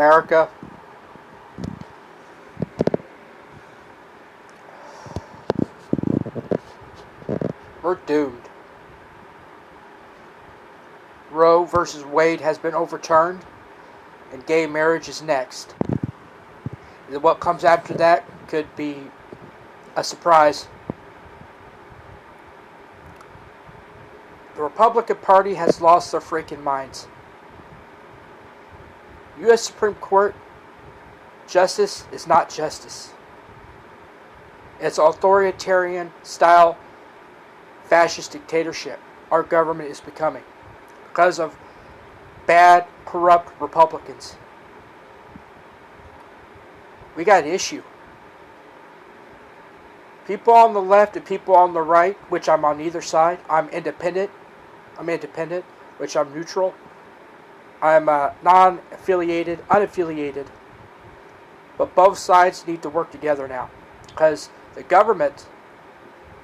America, we're doomed. Roe versus Wade has been overturned, and gay marriage is next. And what comes after that could be a surprise. The Republican Party has lost their freaking minds. U.S. Supreme Court justice is not justice. It's authoritarian style fascist dictatorship our government is becoming because of bad, corrupt Republicans. We got an issue. People on the left and people on the right, which I'm on either side. I'm independent, which I'm neutral. I'm non-affiliated, unaffiliated. But both sides need to work together now, because the government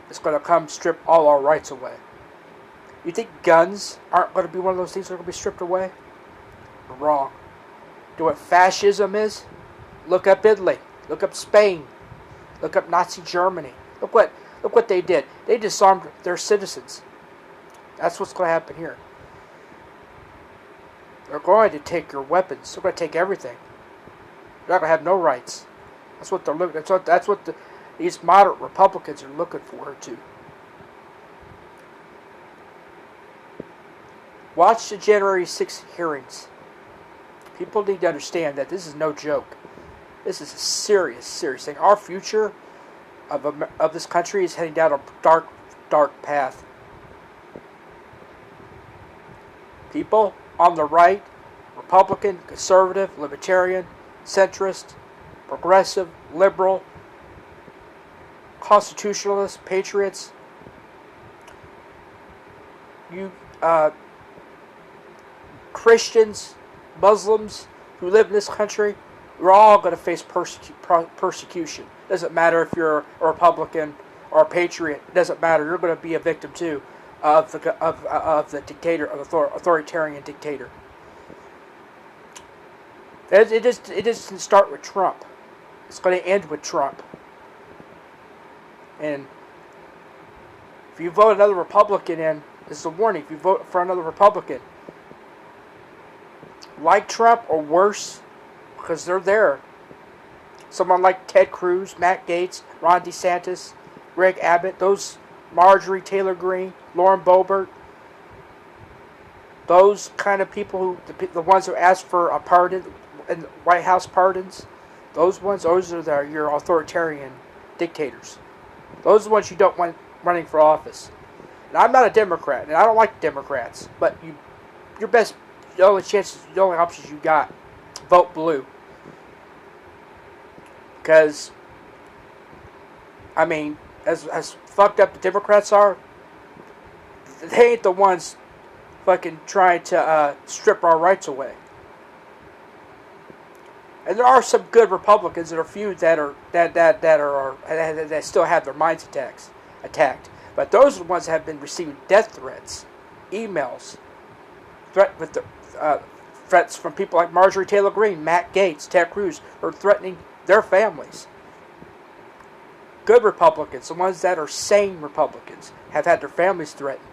is going to come strip all our rights away. You think guns aren't going to be one of those things that are going to be stripped away? Wrong. Do what fascism is? Look up Italy. Look up Spain. Look up Nazi Germany. Look what they did. They disarmed their citizens. That's what's going to happen here. They're going to take your weapons. They're going to take everything. You're not going to have no rights. That's what they're looking. That's what these moderate Republicans are looking forward to. Watch the January 6th hearings. People need to understand that this is no joke. This is a serious, serious thing. Our future of this country is heading down a dark, dark path. People on the right, Republican, conservative, libertarian, centrist, progressive, liberal, constitutionalists, patriots, you Christians, Muslims who live in this country, we're all going to face persecution. It doesn't matter if you're a Republican or a patriot. It doesn't matter. You're going to be a victim too of the dictator, of authoritarian dictator. It doesn't start with Trump. It's going to end with Trump. And if you vote another Republican in, this is a warning. If you vote for another Republican, like Trump or worse, because they're there. Someone like Ted Cruz, Matt Gaetz, Ron DeSantis, Greg Abbott, those Marjorie Taylor Greene, Lauren Boebert, those kind of people the ones who ask for a pardon and White House pardons, those are your authoritarian dictators. Those are the ones you don't want running for office. And I'm not a Democrat, and I don't like Democrats, but the only options you got, vote blue. Because, I mean, as fucked up the Democrats are, they ain't the ones fucking trying to strip our rights away. And there are some good Republicans, and a few that still have their minds attacked. But those are the ones that have been receiving death threats, emails, threats from people like Marjorie Taylor Greene, Matt Gaetz, Ted Cruz, who are threatening their families. Good Republicans, the ones that are sane Republicans, have had their families threatened.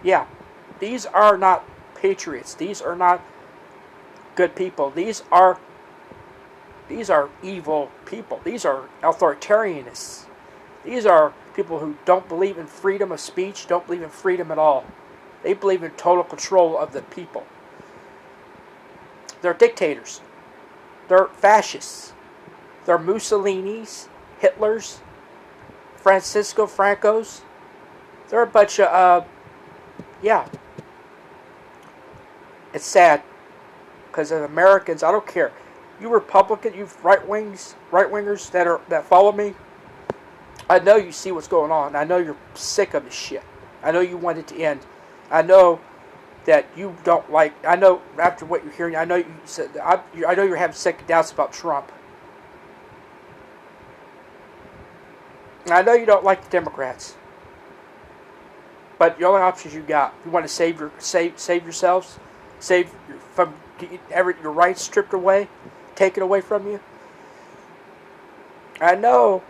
Yeah, these are not patriots. These are not good people. These are evil people. These are authoritarianists. These are people who don't believe in freedom of speech, don't believe in freedom at all. They believe in total control of the people. They're dictators. They're fascists. They're Mussolinis, Hitlers, Francisco Francos. They're a bunch of, It's sad. Because as Americans, I don't care. You Republican, you right-wingers that follow me, I know you see what's going on. I know you're sick of this shit. I know you want it to end. I know that you don't like. I know after what you're hearing. I know you said. I know you're having second doubts about Trump. And I know you don't like the Democrats. But the only options you got. You want to save yourselves, save your from your rights stripped away, taken away from you. I know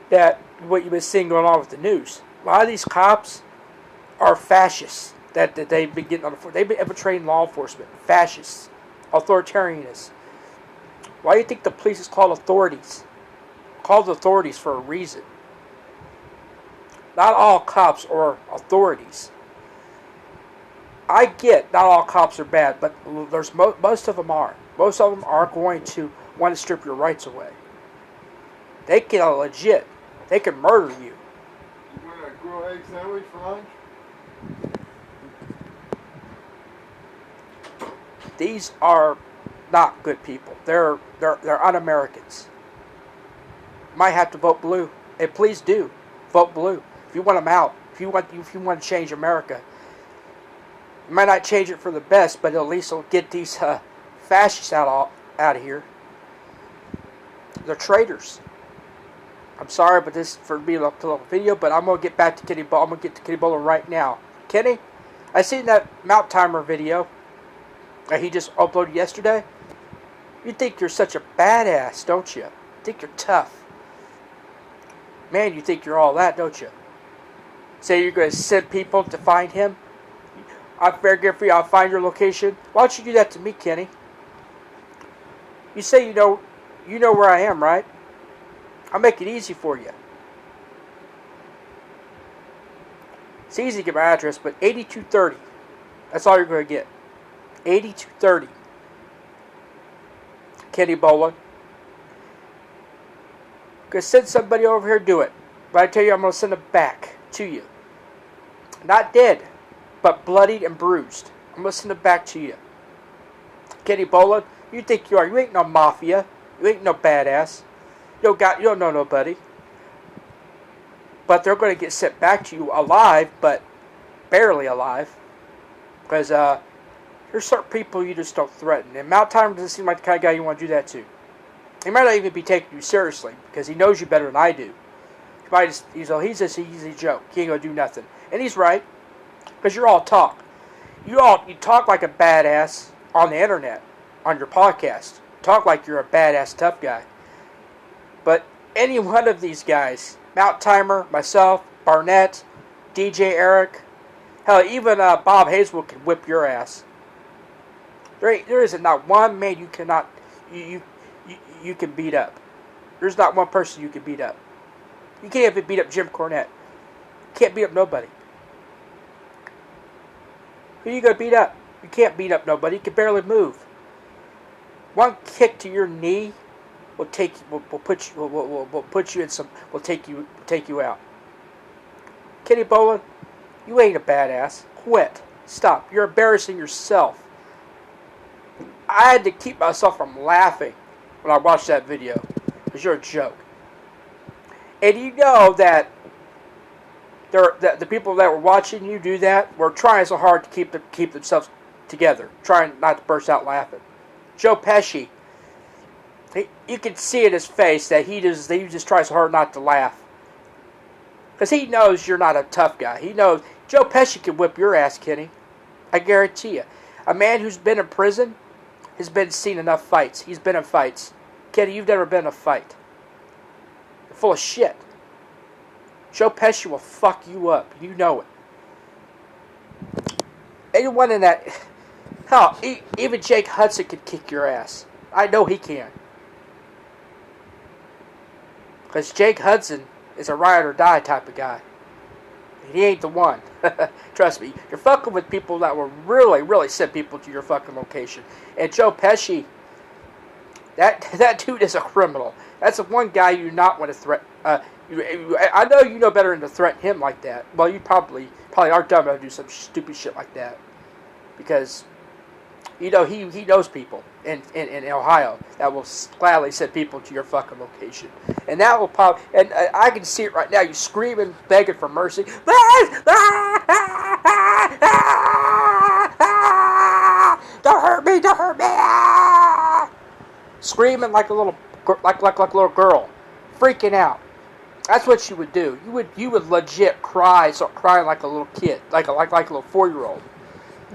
that what you've been seeing going on with the news. A lot of these cops are fascists that they've been getting on the. They've been infiltrating law enforcement. Fascists, authoritarianists. Why do you think the police is called authorities? Called authorities for a reason. Not all cops are authorities. I get not all cops are bad, but there's most of them are. Most of them are going to want to strip your rights away. They can legit. They can murder you. You want a grilled egg sandwich for lunch? These are not good people. They're un-Americans. Might have to vote blue, and please do vote blue if you want them out. If you want to change America, you might not change it for the best, but at least it'll get these fascists out of here. They're traitors. I'm sorry, but this is for me a little video, but I'm gonna get back to Kenny Bolin. I'm gonna get to Kenny Bolin right now. Kenny, I seen that Mount Timer video that he just uploaded yesterday. You think you're such a badass, don't you? You think you're tough. Man, you think you're all that, don't you? Say you're going to send people to find him? I'm fair good for you, I'll find your location. Why don't you do that to me, Kenny? You say you know where I am, right? I'll make it easy for you. It's easy to get my address, but 8230. That's all you're going to get. 8230. Kenny Bolin. Going to send somebody over here to do it. But I tell you, I'm going to send them back to you. Not dead, but bloodied and bruised. I'm going to send them back to you. Kenny Bolin, you think you are. You ain't no mafia. You ain't no badass. You don't know nobody. But they're going to get sent back to you alive, but barely alive. Because there's certain people you just don't threaten. And Mount Timer doesn't seem like the kind of guy you want to do that to. He might not even be taking you seriously because he knows you better than I do. He's just an easy joke. He ain't gonna do nothing, and he's right because you're all talk. You talk like a badass on the internet, on your podcast. Talk like you're a badass tough guy. But any one of these guys, Mount Timer, myself, Barnett, DJ Eric, hell, even Bob Hazelwood can whip your ass. There isn't not one man you cannot you can beat up. There's not one person you can beat up. You can't even beat up Jim Cornette. You can't beat up nobody. Who are you gonna beat up? You can't beat up nobody. You can barely move. One kick to your knee will take you out. Kenny Bolin, you ain't a badass. Quit. Stop. You're embarrassing yourself. I had to keep myself from laughing when I watched that video, because you're a joke. And you know that the people that were watching you do that were trying so hard to keep themselves together, trying not to burst out laughing. Joe Pesci, you can see in his face that he just tries so hard not to laugh, because he knows you're not a tough guy. He knows Joe Pesci can whip your ass, Kenny. I guarantee you. A man who's been in prison has seen enough fights. He's been in fights. Kenny, you've never been in a fight. You're full of shit. Joe Pesci will fuck you up. You know it. Anyone in that... Hell, even Jake Hudson could kick your ass. I know he can. Because Jake Hudson is a ride or die type of guy. He ain't the one. Trust me. You're fucking with people that will really, really send people to your fucking location. And Joe Pesci, that dude is a criminal. That's the one guy you not want to threaten. I know you know better than to threaten him like that. Well, you probably are dumb enough to do some stupid shit like that. Because, you know, he knows people in Ohio that will gladly send people to your fucking location. And that will pop. And I can see it right now. You screaming, begging for mercy. Don't hurt me! Don't hurt me! Screaming like a little girl, freaking out. That's what you would do. You would legit start crying like a little kid, like a little 4-year-old.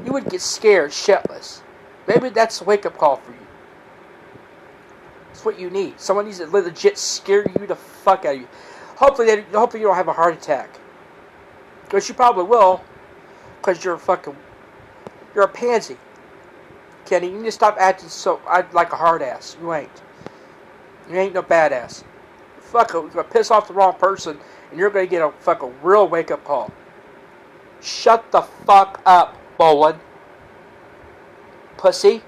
You would get scared shitless. Maybe that's a wake-up call for you. That's what you need. Someone needs to legit scare you the fuck out of you. Hopefully you don't have a heart attack. Because you probably will. Because you're a pansy. Kenny, you need to stop acting like a hard ass. You ain't. You ain't no badass. You're going to piss off the wrong person, and you're going to get a fucking real wake-up call. Shut the fuck up, Bolin. Pussy.